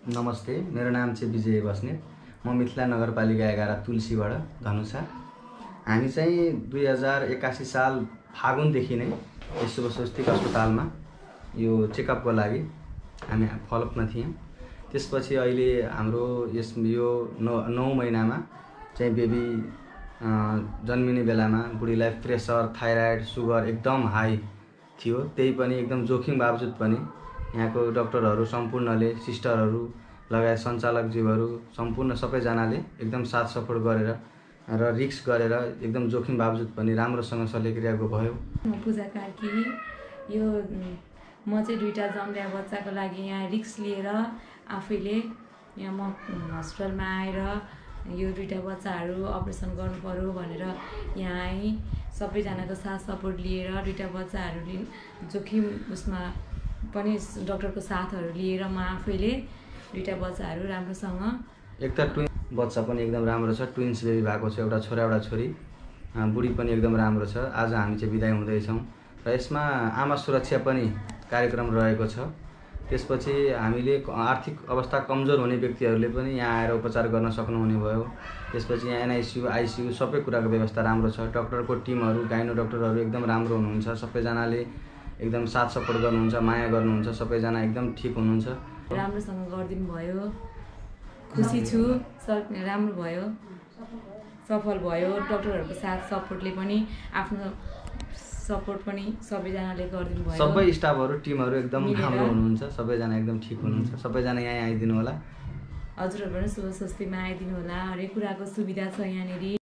नमस्ते, मेरो नाम चाहिँ विजय बस्नेत। म मिथिला नगरपालिका 11 तुलसीबाट धनुषा। हामी चाहिँ 2081 साल फागुनदेखि नै यस शुभ स्वस्तिक अस्पतालमा यो चेकअपको लागि हामी फलोअपमा थियौँ। त्यसपछि अहिले हाम्रो यो 9 महिनामा चाहिँ बेबी जन्मिने बेलामा बुढीलाई प्रेसर, थाइराइड, सुगर एकदम हाई थियो। त्यही पनि एकदम जोखिम बावजुद पनि यहाँको डाक्टरहरू सम्पूर्णले, सिस्टरहरू लगायत सञ्चालकज्यूहरू सम्पूर्ण सबैजनाले एकदम साथ सपोर्ट गरेर र रिक्स गरेर एकदम जोखिम बावजुद पनि राम्रोसँग शल्यक्रियाको भयो। म पूजा कार्की। यो म चाहिँ दुईटा जन्मिया बच्चाको लागि यहाँ रिक्स लिएर आफैले यहाँ म हस्पिटलमा आएर यो दुईटा बच्चाहरू अपरेसन गर्नु पर्यो भनेर यहाँ आएँ। सबैजनाको साथ सपोर्ट लिएर दुईटा बच्चाहरू जोखिम उसमा पनि डाक्टरको साथहरू लिएर म आफैले दुईटा बच्चाहरू राम्रोसँग एक त ट्विन बच्चा पनि एकदम राम्रो छ, ट्विन्स बेबी भएको छ, एउटा छोरा एउटा छोरी। बुढी पनि एकदम राम्रो छ। आज हामी चाहिँ बिदाई हुँदैछौँ र यसमा आमा सुरक्षा पनि कार्यक्रम रहेको छ। त्यसपछि हामीले आर्थिक अवस्था कमजोर हुने व्यक्तिहरूले पनि यहाँ आएर उपचार गर्न सक्नुहुने भयो। त्यसपछि यहाँ एनआइसियू, आइसियू सबै कुराको व्यवस्था राम्रो छ। डाक्टरको टिमहरू, गाइनो डाक्टरहरू एकदम राम्रो हुनुहुन्छ। सबैजनाले एकदम साथ सपोर्ट गर्नुहुन्छ, माया गर्नुहुन्छ। सबैजना एकदम ठिक हुनुहुन्छ। राम्रोसँग गरिदिनु भयो, खुसी छु। राम्रो भयो, सफल भयो। डाक्टरहरूको साथ सपोर्टले पनि आफ्नो सपोर्ट पनि सबैजनाले गरिदिनु भयो। सबै स्टाफहरू, टिमहरू एकदम राम्रो हुनुहुन्छ। सबैजना एकदम ठिक हुनुहुन्छ। सबैजना यहाँ आइदिनु होला। हजुरहरू पनि शुभ स्वस्तिमा आइदिनु होला। हरेक कुराको सुविधा छ यहाँनिर।